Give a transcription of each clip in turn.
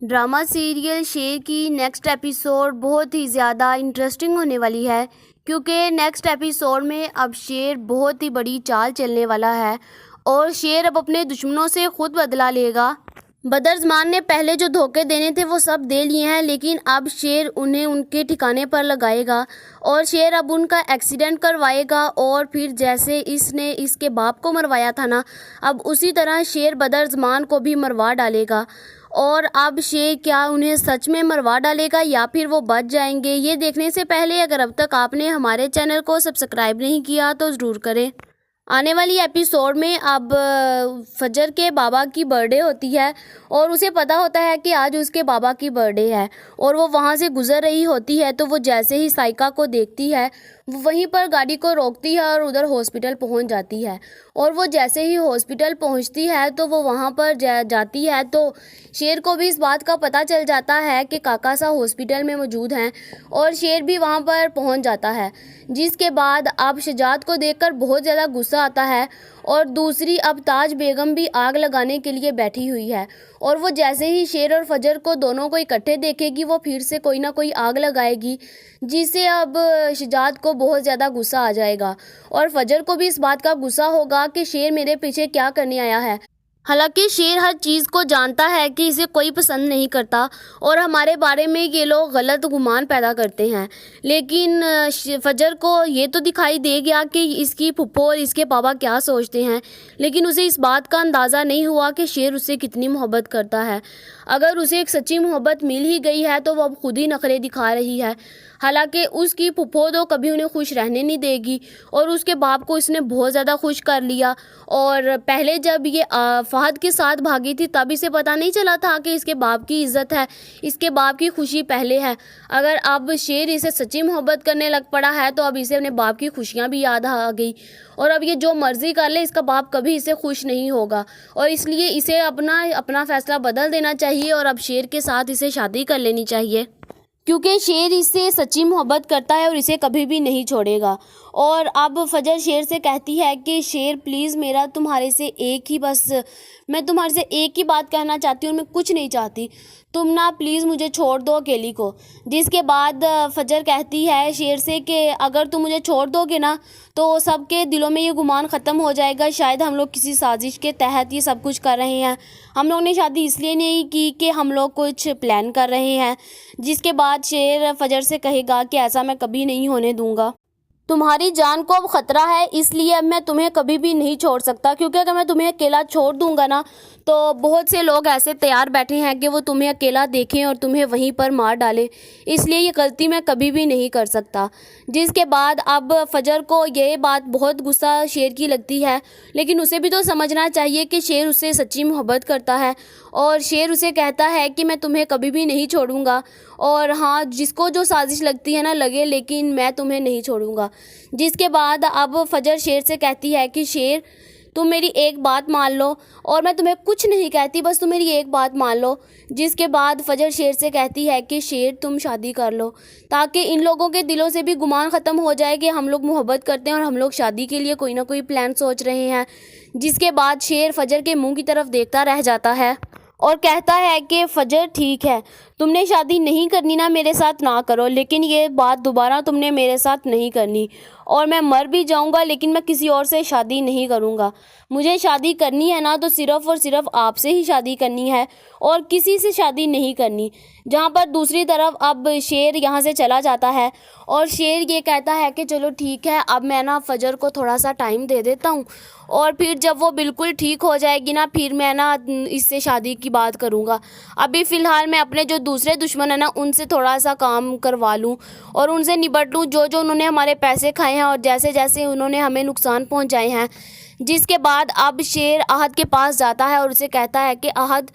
Drama serial शेर की next episode बहुत ही ज़्यादा इंटरेस्टिंग होने वाली है, क्योंकि नेक्स्ट एपिसोड में अब शेर बहुत ही बड़ी चाल चलने वाला है और शेर अब अपने दुश्मनों से खुद बदला लेगा। बदरज़मान ने पहले जो धोखे देने थे वो सब दे लिए हैं, लेकिन अब शेर उन्हें उनके ठिकाने पर लगाएगा और शेर अब उनका एक्सीडेंट करवाएगा और फिर जैसे इसने इसके बाप को मरवाया था ना, अब उसी तरह शेर बदरज़मान को भी मरवा डालेगा। और अब शेर क्या उन्हें सच में मरवा डालेगा या फिर वो बच जाएंगे, ये देखने से पहले अगर अब तक आपने हमारे चैनल को सब्सक्राइब नहीं किया तो ज़रूर करें। आने वाली एपिसोड में अब फजर के बाबा की बर्थडे होती है और उसे पता होता है कि आज उसके बाबा की बर्थडे है और वो वहाँ से गुज़र रही होती है, तो वो जैसे ही साइका को देखती है वो वहीं पर गाड़ी को रोकती है और उधर हॉस्पिटल पहुँच जाती है। और वो जैसे ही हॉस्पिटल पहुँचती है तो वो वहाँ पर जाती है तो शेर को भी इस बात का पता चल जाता है कि काका सा हॉस्पिटल में मौजूद हैं और शेर भी वहाँ पर पहुँच जाता है, जिसके बाद अब शजात को देखकर बहुत ज़्यादा गुस्सा आता है। और दूसरी अब ताज बेगम भी आग लगाने के लिए बैठी हुई है और वो जैसे ही शेर और फजर को दोनों को इकट्ठे देखेगी वो फिर से कोई ना कोई आग लगाएगी, जिससे अब शजात को बहुत ज़्यादा गुस्सा आ जाएगा और फजर को भी इस बात का गुस्सा होगा कि शेर मेरे पीछे क्या करने आया है। हालांकि शेर हर चीज़ को जानता है कि इसे कोई पसंद नहीं करता और हमारे बारे में ये लोग गलत गुमान पैदा करते हैं, लेकिन फजर को ये तो दिखाई दे गया कि इसकी फुप्पो और इसके पापा क्या सोचते हैं, लेकिन उसे इस बात का अंदाज़ा नहीं हुआ कि शेर उससे कितनी मोहब्बत करता है। अगर उसे एक सच्ची मोहब्बत मिल ही गई है तो वो अब खुद ही नखरे दिखा रही है। हालांकि उसकी फुप्पो तो कभी उन्हें खुश रहने नहीं देगी और उसके बाप को इसने बहुत ज़्यादा खुश कर लिया। और पहले जब ये फहद के साथ भागी थी तब इसे पता नहीं चला था कि इसके बाप की इज़्ज़त है, इसके बाप की खुशी पहले है। अगर अब शेर इसे सच्ची मोहब्बत करने लग पड़ा है तो अब इसे अपने बाप की खुशियाँ भी याद आ गई और अब ये जो मर्ज़ी कर ले इसका बाप कभी इसे खुश नहीं होगा और इसलिए इसे अपना फ़ैसला बदल देना चाहिए और अब शेर के साथ इसे शादी कर लेनी चाहिए, क्योंकि शेर इससे सच्ची मोहब्बत करता है और इसे कभी भी नहीं छोड़ेगा। और अब फजर शेर से कहती है कि शेर प्लीज़ मैं तुम्हारे से एक ही बात कहना चाहती हूँ, मैं कुछ नहीं चाहती, तुम ना प्लीज़ मुझे छोड़ दो अकेली को। जिसके बाद फजर कहती है शेर से कि अगर तुम मुझे छोड़ दोगे ना तो सबके दिलों में ये गुमान ख़त्म हो जाएगा, शायद हम लोग किसी साजिश के तहत ये सब कुछ कर रहे हैं, हम लोग ने शादी इसलिए नहीं की कि हम लोग कुछ प्लान कर रहे हैं। जिसके बाद शेर फजर से कहेगा कि ऐसा मैं कभी नहीं होने दूंगा, तुम्हारी जान को अब ख़तरा है इसलिए अब मैं तुम्हें कभी भी नहीं छोड़ सकता, क्योंकि अगर मैं तुम्हें अकेला छोड़ दूंगा ना तो बहुत से लोग ऐसे तैयार बैठे हैं कि वो तुम्हें अकेला देखें और तुम्हें वहीं पर मार डालें, इसलिए ये गलती मैं कभी भी नहीं कर सकता। जिसके बाद अब फजर को ये बात बहुत गुस्सा शेर की लगती है, लेकिन उसे भी तो समझना चाहिए कि शेर उससे सच्ची मोहब्बत करता है और शेर उसे कहता है कि मैं तुम्हें कभी भी नहीं छोड़ूंगा और हाँ, जिसको जो साजिश लगती है ना लगे, लेकिन मैं तुम्हें नहीं छोड़ूंगा। जिसके बाद अब फजर शेर से कहती है कि शेर तुम मेरी एक बात मान लो और मैं तुम्हें कुछ नहीं कहती, बस तुम मेरी एक बात मान लो। जिसके बाद फजर शेर से कहती है कि शेर तुम शादी कर लो, ताकि इन लोगों के दिलों से भी गुमान ख़त्म हो जाए कि हम लोग मोहब्बत करते हैं और हम लोग शादी के लिए कोई ना कोई प्लान सोच रहे हैं। जिसके बाद शेर फजर के मुंह की तरफ देखता रह जाता है और कहता है कि फजर ठीक है, तुमने शादी नहीं करनी ना मेरे साथ ना करो, लेकिन ये बात दोबारा तुमने मेरे साथ नहीं करनी और मैं मर भी जाऊंगा लेकिन मैं किसी और से शादी नहीं करूंगा। मुझे शादी करनी है ना तो सिर्फ़ और सिर्फ आपसे ही शादी करनी है और किसी से शादी नहीं करनी। जहाँ पर दूसरी तरफ अब शेर यहाँ से चला जाता है और शेर ये कहता है कि चलो ठीक है, अब मैं ना फजर को थोड़ा सा टाइम दे देता हूँ और फिर जब वो बिल्कुल ठीक हो जाएगी ना फिर मैं ना इससे शादी की बात करूँगा। अभी फ़िलहाल मैं अपने जो दूसरे दुश्मन है ना उनसे थोड़ा सा काम करवा लूँ और उनसे निपट लूँ जो जो उन्होंने हमारे पैसे खाए हैं और जैसे जैसे उन्होंने हमें नुकसान पहुँचाए हैं। जिसके बाद अब शेर आहद के पास जाता है और उसे कहता है कि आहद,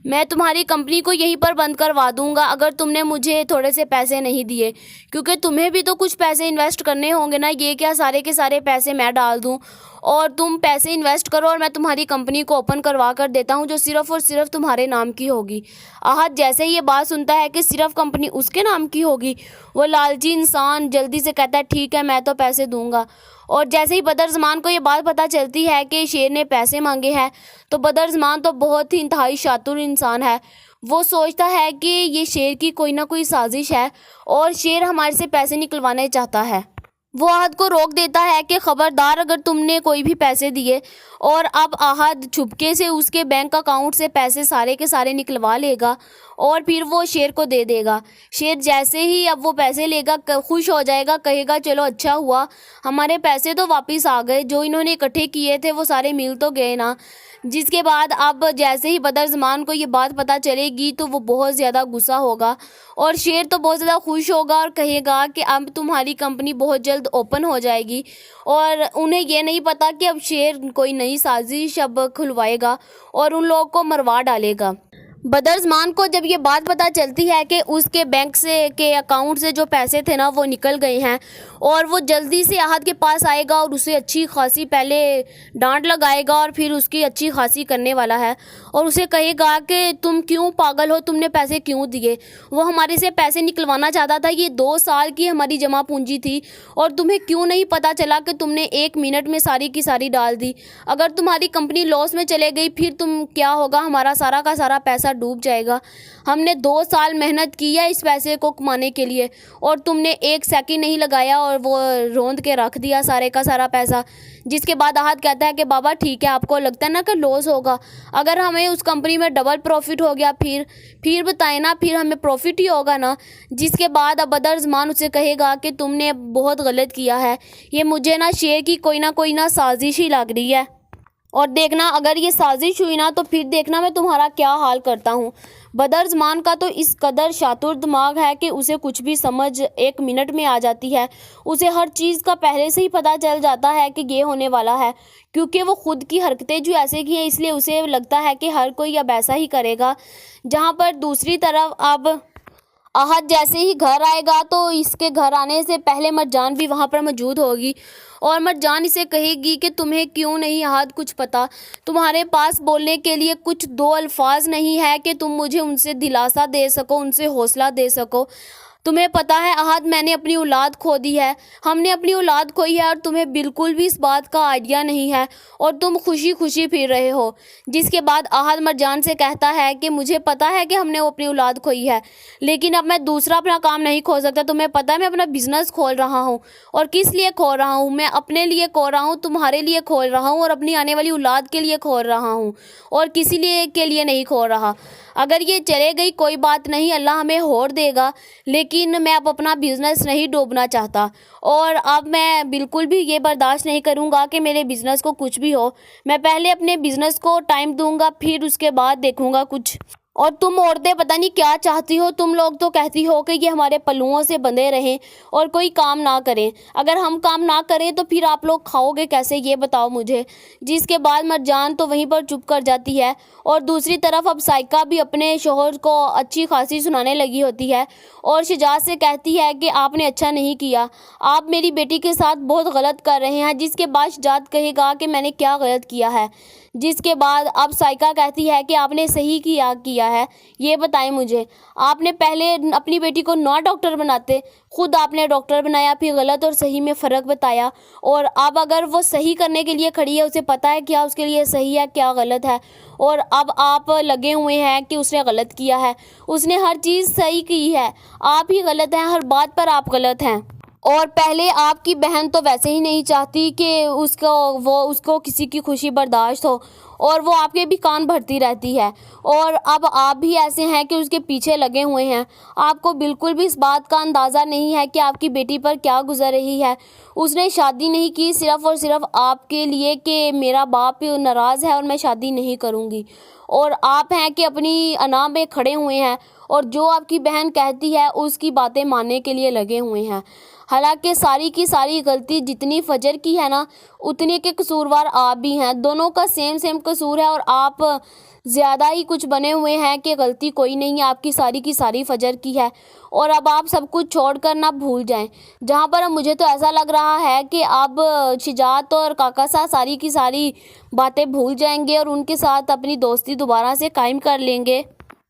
मैं तुम्हारी कंपनी को यहीं पर बंद करवा दूंगा अगर तुमने मुझे थोड़े से पैसे नहीं दिए, क्योंकि तुम्हें भी तो कुछ पैसे इन्वेस्ट करने होंगे ना, ये क्या सारे के सारे पैसे मैं डाल दूं और तुम पैसे इन्वेस्ट करो और मैं तुम्हारी कंपनी को ओपन करवा कर देता हूं जो सिर्फ़ और सिर्फ तुम्हारे नाम की होगी। आहद जैसे ही ये बात सुनता है कि सिर्फ कंपनी उसके नाम की होगी, वो लालची इंसान जल्दी से कहता है ठीक है मैं तो पैसे दूंगा। और जैसे ही बदरज़मान को ये बात पता चलती है कि शेर ने पैसे मांगे हैं तो बदरज़मान तो बहुत ही इंतहाई शातुर इंसान है, वो सोचता है कि ये शेर की कोई ना कोई साजिश है और शेर हमारे से पैसे निकलवाने चाहता है। वो आहद को रोक देता है कि खबरदार, अगर तुमने कोई भी पैसे दिए। और अब आहद छुपके से उसके बैंक अकाउंट से पैसे सारे के सारे निकलवा लेगा और फिर वो शेर को दे देगा। शेर जैसे ही अब वो पैसे लेगा खुश हो जाएगा, कहेगा चलो अच्छा हुआ, हमारे पैसे तो वापस आ गए, जो इन्होंने इकट्ठे किए थे वो सारे मिल तो गए ना। जिसके बाद अब जैसे ही बदरज़मान को ये बात पता चलेगी तो वो बहुत ज़्यादा गुस्सा होगा और शेर तो बहुत ज़्यादा खुश होगा और कहेगा कि अब तुम्हारी कंपनी बहुत जल्द ओपन हो जाएगी। और उन्हें ये नहीं पता कि अब शेर कोई नई साजिश अब खुलवाएगा और उन लोगों को मरवा डालेगा। बदरज़मान को जब ये बात पता चलती है कि उसके बैंक से के अकाउंट से जो पैसे थे ना वो निकल गए हैं, और वो जल्दी से आहद के पास आएगा और उसे अच्छी खासी पहले डांट लगाएगा और फिर उसकी अच्छी खासी करने वाला है और उसे कहेगा कि तुम क्यों पागल हो, तुमने पैसे क्यों दिए, वो हमारे से पैसे निकलवाना चाहता था, ये 2 साल की हमारी जमा पूंजी थी और तुम्हें क्यों नहीं पता चला कि तुमने 1 मिनट में सारी की सारी डाल दी। अगर तुम्हारी कंपनी लॉस में चले गई फिर तुम क्या होगा, हमारा सारा का सारा पैसा डूब जाएगा। हमने 2 साल मेहनत की है इस पैसे को कमाने के लिए और तुमने 1 सेकंड नहीं लगाया और वो रोंद के रख दिया सारे का सारा पैसा। जिसके बाद आहद कहता है कि बाबा ठीक है, आपको लगता है ना कि लॉस होगा, अगर हमें उस कंपनी में डबल प्रॉफिट हो गया फिर बताएं ना, फिर हमें प्रॉफिट ही होगा ना। जिसके बाद अब बदरज़मान उसे कहेगा कि तुमने बहुत गलत किया है, ये मुझे ना शेर की कोई ना साजिश ही लग रही है और देखना अगर ये साजिश हुई ना तो फिर देखना मैं तुम्हारा क्या हाल करता हूँ। बदरज़मान का तो इस कदर शातुर दिमाग है कि उसे कुछ भी समझ 1 मिनट में आ जाती है। उसे हर चीज़ का पहले से ही पता चल जाता है कि ये होने वाला है, क्योंकि वो खुद की हरकतें जो ऐसे की हैं इसलिए उसे लगता है कि हर कोई अब ऐसा ही करेगा। जहाँ पर दूसरी तरफ अब आहद जैसे ही घर आएगा तो इसके घर आने से पहले मरजान भी वहाँ पर मौजूद होगी और मरजान इसे कहेगी कि तुम्हें क्यों नहीं आहद कुछ पता, तुम्हारे पास बोलने के लिए कुछ 2 अल्फाज नहीं है कि तुम मुझे उनसे दिलासा दे सको, उनसे हौसला दे सको। तुम्हें पता है आहद, मैंने अपनी औलाद खो दी है, हमने अपनी औलाद खोई है और तुम्हें बिल्कुल भी इस बात का आइडिया नहीं है और तुम खुशी खुशी फिर रहे हो। जिसके बाद आहद मरजान से कहता है कि मुझे पता है कि हमने वो अपनी औलाद खोई है, लेकिन अब मैं दूसरा अपना काम नहीं खोल सकता। तुम्हें पता है मैं अपना बिजनेस खोल रहा हूँ और किस लिए खोल रहा हूँ, मैं अपने लिए खोल रहा हूँ, तुम्हारे लिए खोल रहा हूँ और अपनी आने वाली औलाद के लिए खोल रहा हूँ और किसी लिए के लिए नहीं खोल रहा। अगर ये चले गई कोई बात नहीं, अल्लाह हमें होड़ देगा, लेकिन मैं अब अपना बिज़नेस नहीं डूबना चाहता और अब मैं बिल्कुल भी ये बर्दाश्त नहीं करूँगा कि मेरे बिज़नेस को कुछ भी हो। मैं पहले अपने बिज़नेस को टाइम दूँगा, फिर उसके बाद देखूँगा कुछ। और तुम औरतें पता नहीं क्या चाहती हो, तुम लोग तो कहती हो कि ये हमारे पल्लुओं से बंधे रहें और कोई काम ना करें। अगर हम काम ना करें तो फिर आप लोग खाओगे कैसे, ये बताओ मुझे। जिसके बाद मरजान तो वहीं पर चुप कर जाती है और दूसरी तरफ अब साइका भी अपने शोहर को अच्छी खासी सुनाने लगी होती है और शजाद से कहती है कि आपने अच्छा नहीं किया, आप मेरी बेटी के साथ बहुत गलत कर रहे हैं। जिसके बाद शजाद कहेगा कि मैंने क्या गलत किया है। जिसके बाद अब साइका कहती है कि आपने सही किया है, ये बताएं मुझे। आपने पहले अपनी बेटी को ना डॉक्टर बनाते, खुद आपने डॉक्टर बनाया, फिर गलत और सही में फ़र्क बताया और अब अगर वो सही करने के लिए खड़ी है, उसे पता है क्या उसके लिए सही है क्या गलत है, और अब आप लगे हुए हैं कि उसने गलत किया है। उसने हर चीज़ सही की है, आप ही गलत हैं, हर बात पर आप गलत हैं। और पहले आपकी बहन तो वैसे ही नहीं चाहती कि उसको किसी की खुशी बर्दाश्त हो और वो आपके भी कान भरती रहती है और अब आप भी ऐसे हैं कि उसके पीछे लगे हुए हैं। आपको बिल्कुल भी इस बात का अंदाज़ा नहीं है कि आपकी बेटी पर क्या गुजर रही है। उसने शादी नहीं की सिर्फ़ और सिर्फ आपके लिए कि मेरा बाप नाराज़ है और मैं शादी नहीं करूँगी, और आप हैं कि अपनी अना में खड़े हुए हैं और जो आपकी बहन कहती है उसकी बातें मानने के लिए लगे हुए हैं। हालांकि सारी की सारी गलती जितनी फजर की है ना, उतने के कसूरवार आप भी हैं। दोनों का सेम कसूर है और आप ज़्यादा ही कुछ बने हुए हैं कि गलती कोई नहीं है, आपकी सारी की सारी फजर की है। और अब आप सब कुछ छोड़कर ना भूल जाएं। जहाँ पर अब मुझे तो ऐसा लग रहा है कि अब शिजात और काका साथ सारी की सारी बातें भूल जाएंगे और उनके साथ अपनी दोस्ती दोबारा से कायम कर लेंगे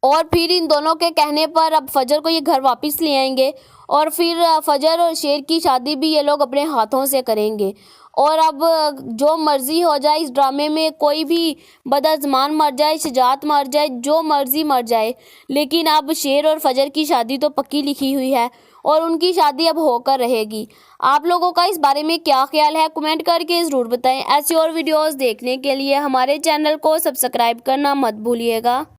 और फिर इन दोनों के कहने पर अब फजर को ये घर वापस ले आएंगे और फिर फजर और शेर की शादी भी ये लोग अपने हाथों से करेंगे। और अब जो मर्ज़ी हो जाए इस ड्रामे में, कोई भी बदअज़मान मर जाए, शुजात मर जाए, जो मर्ज़ी मर जाए, लेकिन अब शेर और फजर की शादी तो पक्की लिखी हुई है और उनकी शादी अब होकर रहेगी। आप लोगों का इस बारे में क्या ख्याल है, कमेंट करके ज़रूर बताएं। ऐसी और वीडियोस देखने के लिए हमारे चैनल को सब्सक्राइब करना मत भूलिएगा।